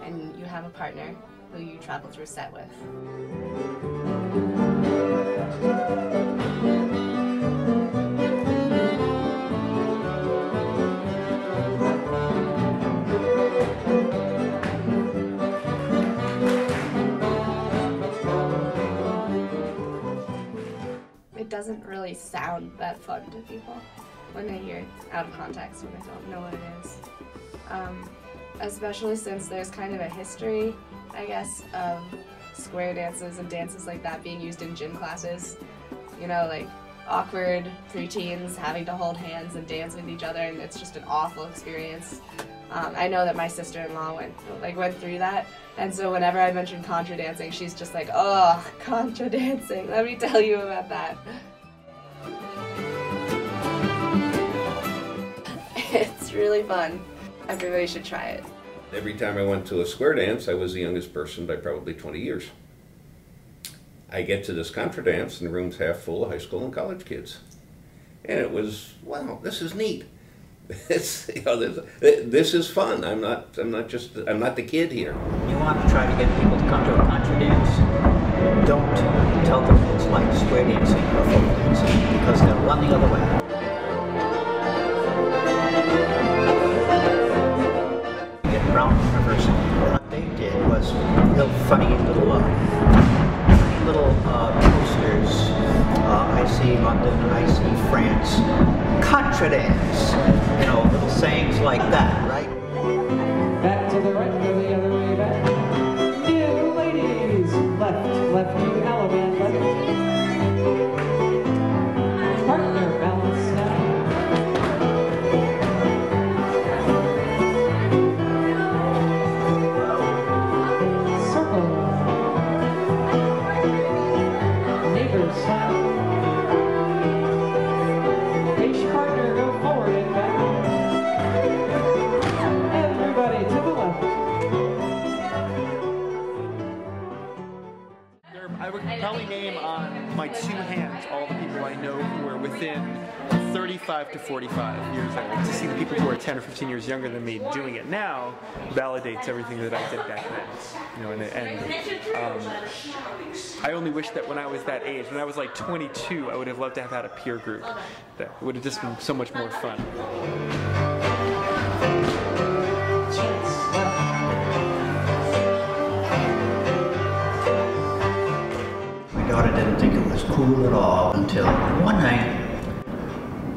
and you have a partner who you travel through set with. It doesn't really sound that fun to people when they hear it out of context, when they don't know what it is. Especially since there's kind of a history, I guess, of square dances and dances like that being used in gym classes. You know, like awkward preteens having to hold hands and dance with each other, and it's just an awful experience. I know that my sister-in-law went through that, and so whenever I mention contra dancing, she's just like, "Oh, contra dancing, let me tell you about that." It's really fun. Everybody should try it. Every time I went to a square dance, I was the youngest person by probably 20 years. I get to this contra dance, and the room's half full of high school and college kids. And it was, wow, this is neat. This is fun. I'm not the kid here. You want to try to get people to come to a contra dance, don't tell them it's like square dancing or folk dancing, because they'll run the other way. At Brown University, what they did was real funny little posters. I see London, I see France, contra dance. You know, little sayings like that, right? Back to the right, go the other way back. New ladies, left, new element, left. Partner balance now. Circle. Neighbors smile. Each partner go forward and back. Everybody to the left. I would probably name on my two hands all the people I know who are within 35 to 45 years old. To see the people who are 10 or 15 years younger than me doing it now validates everything that I did back then. You know, I only wish that when I was that age, when I was like 22, I would have loved to have had a peer group. That would have just been so much more fun. My daughter didn't think it was cool at all until one night,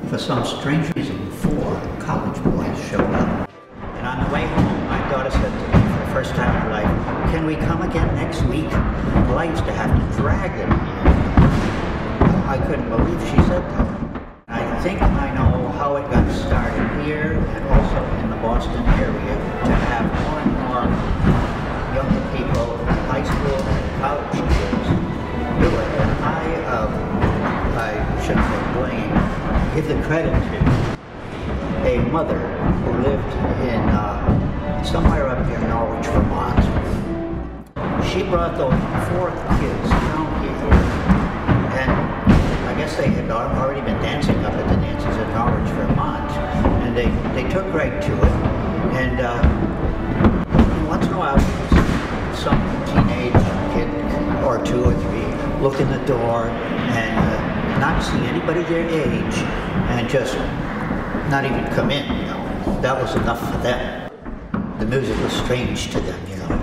for some strange reason, 4 college boys showed up. And on the way home, my daughter said to me for the first time in her life, "Can we come again next week? Well, I used to have to drag them here." I couldn't believe she said that. I think I know how it got started here and also in the Boston area to have more and more younger people, high school and college kids, do it. And I shouldn't say blame, give the credit to a mother who lived in somewhere up near Norwich, Vermont. She brought those 4 kids down here, and I guess they had already been dancing up at the dances in Norwich, Vermont, and they took right to it. And once in a while, some teenage kid or 2 or 3 look in the door and not see anybody their age, and just not even come in. You know, that was enough for them. The music was strange to them, you know,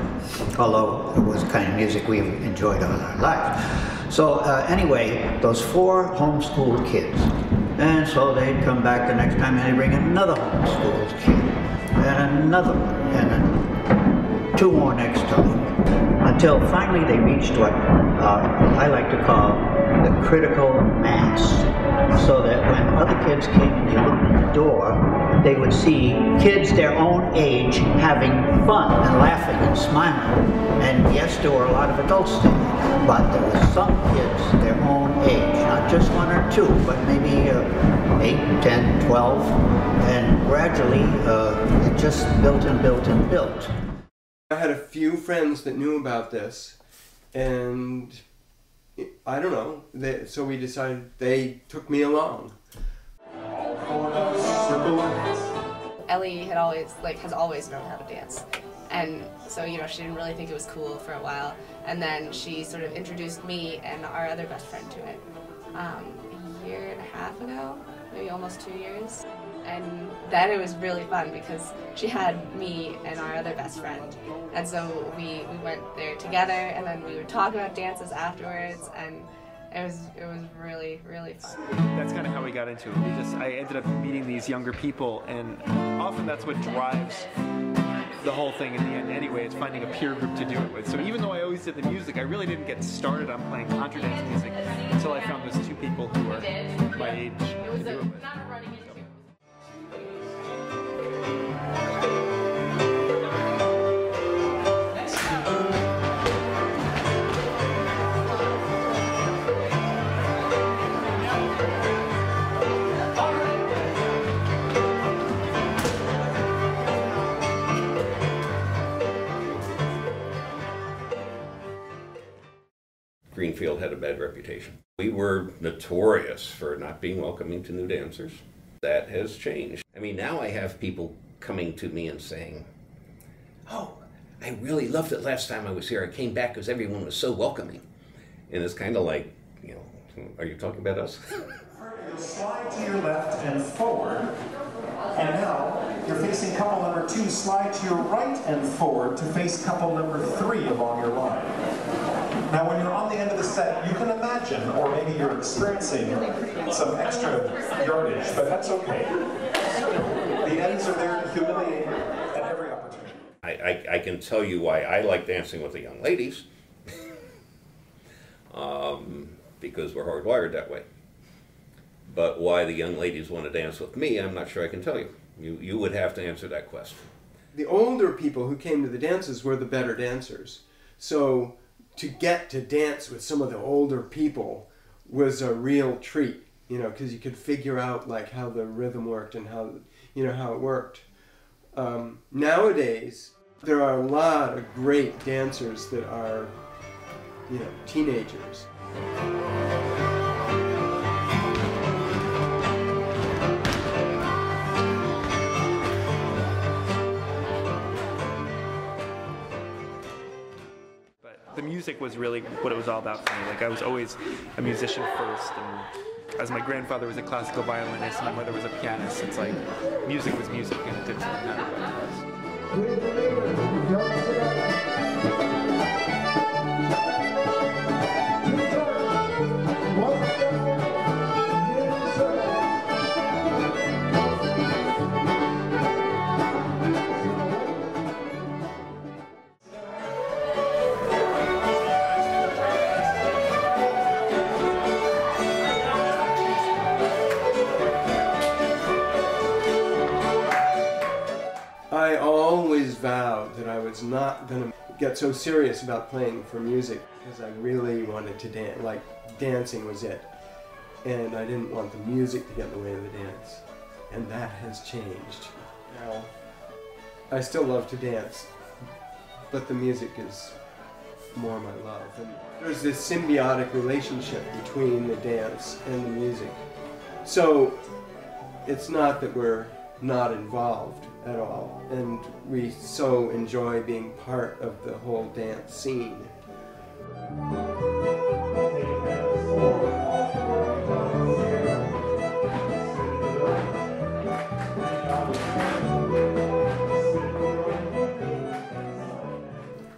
although it was the kind of music we've enjoyed all our life. So anyway, those 4 homeschooled kids, and so they'd come back the next time and they'd bring another homeschooled kid, and another one, and then 2 more next time, until finally they reached what I like to call the critical mass, so that when other kids came and they looked at the door, they would see kids their own age having fun and laughing and smiling. And yes, there were a lot of adults there, but there were some kids their own age, not just 1 or 2, but maybe 8, 10, 12, and gradually it just built and built and built. I had a few friends that knew about this, and I don't know, so we decided, they took me along. Ellie has always known how to dance. And so, you know, she didn't really think it was cool for a while. And then she sort of introduced me and our other best friend to it a year and a half ago, maybe almost 2 years. And then it was really fun because she had me and our other best friend. And so we went there together, and then we would talk about dances afterwards, and it was really, really fun. That's kind of how we got into it. I ended up meeting these younger people, and often that's what drives the whole thing in the end anyway. It's finding a peer group to do it with. So even though I always did the music, I really didn't get started on playing contra dance music until I found those two people who are my age to do it with. Greenfield had a bad reputation. We were notorious for not being welcoming to new dancers. That has changed. I mean, now I have people coming to me and saying, "Oh, I really loved it last time I was here. I came back because everyone was so welcoming." And it's kind of like, you know, are you talking about us? You'll slide to your left and forward. And now you're facing couple number 2. Slide to your right and forward to face couple number 3 along your line. Now when you're on the end of the set, you can imagine, or maybe you're experiencing some extra yardage, but that's okay. The ends are there to humiliate at every opportunity. I can tell you why I like dancing with the young ladies. Because we're hardwired that way. But why the young ladies want to dance with me, I'm not sure I can tell you. You would have to answer that question. The older people who came to the dances were the better dancers. So to get to dance with some of the older people was a real treat, you know, because you could figure out like how the rhythm worked and how, you know, how it worked. Nowadays, there are a lot of great dancers that are, you know, teenagers. The music was really what it was all about for me. Like I was always a musician first, and as my grandfather was a classical violinist and my mother was a pianist, it's like music was music, and it didn't matter what it was. I always vowed that I was not going to get so serious about playing for music because I really wanted to dance. Like, dancing was it. And I didn't want the music to get in the way of the dance. And that has changed. Now, I still love to dance, but the music is more my love. And there's this symbiotic relationship between the dance and the music. So, it's not that we're not involved at all, and we so enjoy being part of the whole dance scene.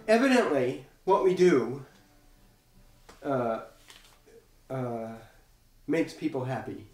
Evidently, what we do makes people happy.